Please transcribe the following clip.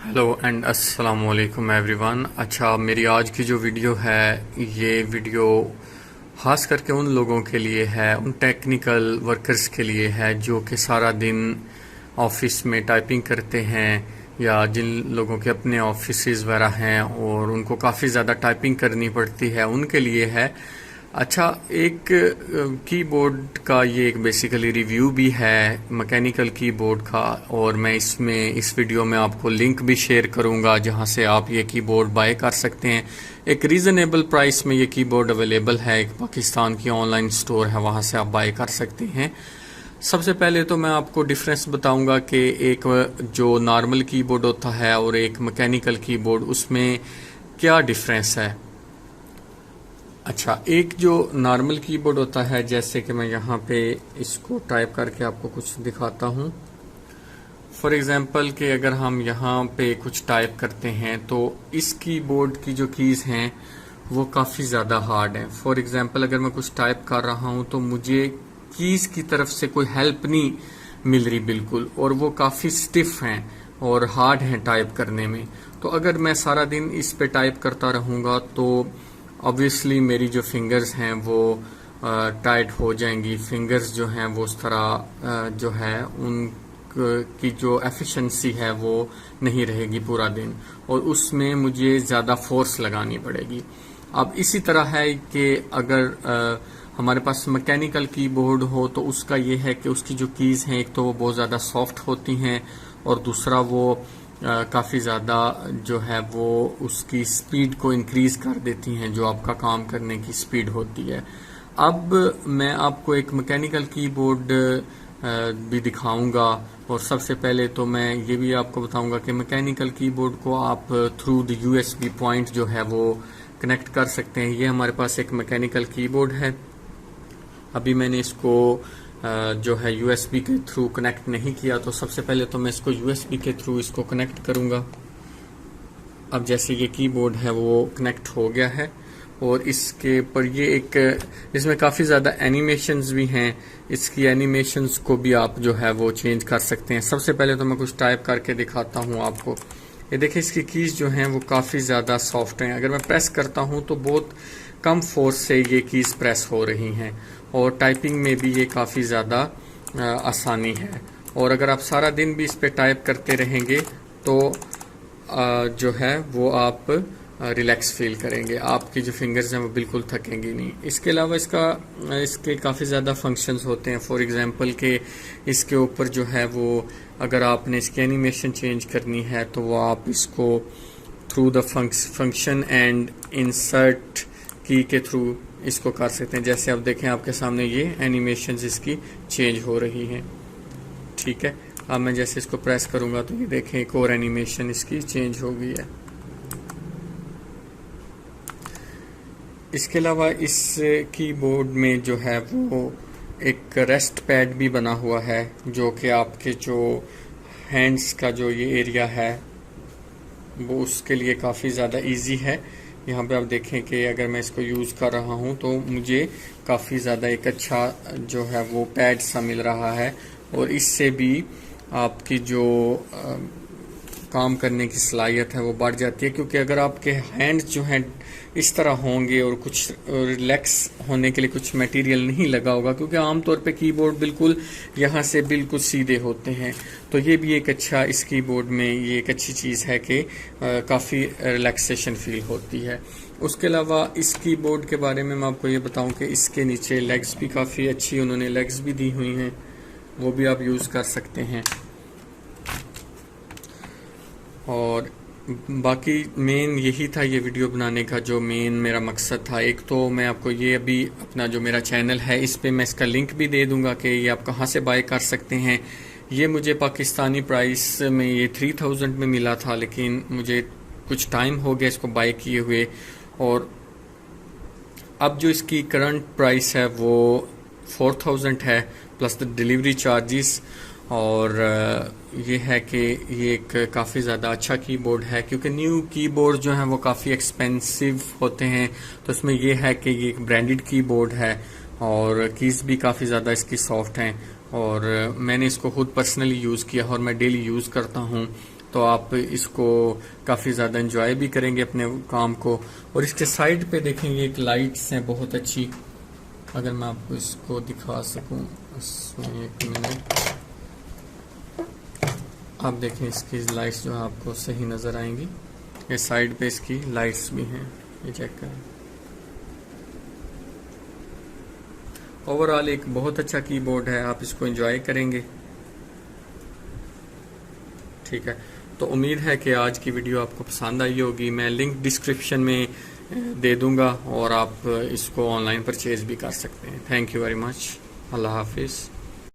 Hello and अस्सलाम वालेकुम everyone. अच्छा, मेरी आज की जो वीडियो है ये वीडियो ख़ास करके उन लोगों के लिए है, उन टेक्निकल वर्कर्स के लिए है जो कि सारा दिन ऑफिस में टाइपिंग करते हैं या जिन लोगों के अपने ऑफिसेज वगैरह हैं और उनको काफ़ी ज़्यादा टाइपिंग करनी पड़ती है, उनके लिए है। अच्छा, एक कीबोर्ड का ये एक बेसिकली रिव्यू भी है मैकेनिकल कीबोर्ड का, और मैं इसमें इस वीडियो में आपको लिंक भी शेयर करूंगा जहां से आप ये कीबोर्ड बाय कर सकते हैं। एक रीज़नेबल प्राइस में ये कीबोर्ड अवेलेबल है, एक पाकिस्तान की ऑनलाइन स्टोर है, वहां से आप बाय कर सकते हैं। सबसे पहले तो मैं आपको डिफरेंस बताऊंगा कि एक जो नॉर्मल कीबोर्ड होता है और एक मैकेनिकल कीबोर्ड, उसमें क्या डिफरेंस है। अच्छा, एक जो नॉर्मल कीबोर्ड होता है, जैसे कि मैं यहाँ पे इसको टाइप करके आपको कुछ दिखाता हूँ। फॉर एग्जांपल कि अगर हम यहाँ पे कुछ टाइप करते हैं तो इस कीबोर्ड की जो कीज़ हैं वो काफ़ी ज़्यादा हार्ड हैं। फॉर एग्जांपल अगर मैं कुछ टाइप कर रहा हूँ तो मुझे कीज़ की तरफ से कोई हेल्प नहीं मिल रही बिल्कुल, और वो काफ़ी स्टिफ हैं और हार्ड हैं टाइप करने में। तो अगर मैं सारा दिन इस पे टाइप करता रहूँगा तो ऑब्वियसली मेरी जो फिंगर्स हैं वो टाइट हो जाएंगी। फिंगर्स जो हैं वो उस तरह जो है उनकी जो एफिशिएंसी है वो नहीं रहेगी पूरा दिन, और उसमें मुझे ज़्यादा फोर्स लगानी पड़ेगी। अब इसी तरह है कि अगर हमारे पास मैकेनिकल कीबोर्ड हो तो उसका ये है कि उसकी जो कीज़ हैं, एक तो वो बहुत ज़्यादा सॉफ्ट होती हैं और दूसरा वो काफ़ी ज़्यादा जो है वो उसकी स्पीड को इंक्रीज कर देती हैं, जो आपका काम करने की स्पीड होती है। अब मैं आपको एक मैकेनिकल कीबोर्ड भी दिखाऊंगा, और सबसे पहले तो मैं ये भी आपको बताऊंगा कि मैकेनिकल कीबोर्ड को आप थ्रू द यूएसबी पॉइंट जो है वो कनेक्ट कर सकते हैं। ये हमारे पास एक मैकेनिकल कीबोर्ड है। अभी मैंने इसको जो है यूएसबी के थ्रू कनेक्ट नहीं किया, तो सबसे पहले तो मैं इसको यूएसबी के थ्रू इसको कनेक्ट करूंगा। अब जैसे ये कीबोर्ड है वो कनेक्ट हो गया है, और इसके ऊपर ये एक इसमें काफ़ी ज़्यादा एनिमेशंस भी हैं। इसकी एनिमेशंस को भी आप जो है वो चेंज कर सकते हैं। सबसे पहले तो मैं कुछ टाइप करके दिखाता हूँ आपको। ये देखिए, इसकी कीज़ जो हैं वो काफ़ी ज़्यादा सॉफ्ट हैं। अगर मैं प्रेस करता हूँ तो बहुत कम फोर्स से ये कीज़ प्रेस हो रही हैं, और टाइपिंग में भी ये काफ़ी ज़्यादा आसानी है। और अगर आप सारा दिन भी इस पे टाइप करते रहेंगे तो जो है वो आप रिलैक्स फील करेंगे, आपकी जो फिंगर्स हैं वो बिल्कुल थकेंगी नहीं। इसके अलावा इसके काफ़ी ज़्यादा फंक्शंस होते हैं। फॉर एग्जांपल के इसके ऊपर जो है वो अगर आपने इसकी एनिमेशन चेंज करनी है तो वो आप इसको through the function and insert की के थ्रू इसको कर सकते हैं। जैसे आप देखें, आपके सामने ये एनिमेशंस इसकी चेंज हो रही हैं। ठीक है, अब मैं जैसे इसको प्रेस करूंगा तो ये देखें एक और एनिमेशन इसकी चेंज हो गई है। इसके अलावा इस कीबोर्ड में जो है वो एक रेस्ट पैड भी बना हुआ है, जो कि आपके जो हैंड्स का जो ये एरिया है वो उसके लिए काफ़ी ज़्यादा इजी है। यहाँ पे आप देखें कि अगर मैं इसको यूज़ कर रहा हूँ तो मुझे काफ़ी ज़्यादा एक अच्छा जो है वो पैड सा मिल रहा है, और इससे भी आपकी जो काम करने की सलाहियत है वो बढ़ जाती है। क्योंकि अगर आपके हैंड्स जो हैं इस तरह होंगे और कुछ रिलैक्स होने के लिए कुछ मटेरियल नहीं लगा होगा, क्योंकि आमतौर पे कीबोर्ड बिल्कुल यहाँ से बिल्कुल सीधे होते हैं, तो ये भी एक अच्छा इस कीबोर्ड में ये एक अच्छी चीज़ है कि काफ़ी रिलैक्सेशन फील होती है। उसके अलावा इस कीबोर्ड के बारे में मैं आपको ये बताऊं कि इसके नीचे लेग्स भी काफ़ी अच्छी उन्होंने लेग्स भी दी हुई हैं, वो भी आप यूज़ कर सकते हैं। और बाकी मेन यही था ये वीडियो बनाने का जो मेन मेरा मकसद था। एक तो मैं आपको ये अभी अपना जो मेरा चैनल है इस पे मैं इसका लिंक भी दे दूंगा कि ये आप कहाँ से बाय कर सकते हैं। ये मुझे पाकिस्तानी प्राइस में ये 3000 में मिला था, लेकिन मुझे कुछ टाइम हो गया इसको बाय किए हुए, और अब जो इसकी करंट प्राइस है वो 4000 है प्लस द डिलीवरी चार्जेस। और ये है कि ये एक काफ़ी ज़्यादा अच्छा कीबोर्ड है, क्योंकि न्यू कीबोर्ड जो हैं वो काफ़ी एक्सपेंसिव होते हैं। तो इसमें ये है कि ये एक ब्रांडेड कीबोर्ड है, और कीज़ भी काफ़ी ज़्यादा इसकी सॉफ्ट हैं, और मैंने इसको खुद पर्सनली यूज़ किया और मैं डेली यूज़ करता हूँ। तो आप इसको काफ़ी ज़्यादा एंजॉय भी करेंगे अपने काम को। और इसके साइड पे देखेंगे एक लाइट्स हैं बहुत अच्छी, अगर मैं आपको इसको दिखा सकूं इसमें, एक मिनट। आप देखें इसकी लाइट्स जो है आपको सही नज़र आएंगी। ये साइड पे इसकी लाइट्स भी हैं, ये चेक करें। ओवरऑल एक बहुत अच्छा कीबोर्ड है, आप इसको एंजॉय करेंगे। ठीक है, तो उम्मीद है कि आज की वीडियो आपको पसंद आई होगी। मैं लिंक डिस्क्रिप्शन में दे दूंगा और आप इसको ऑनलाइन परचेज भी कर सकते हैं। Thank you very much. अल्लाह हाफिज़।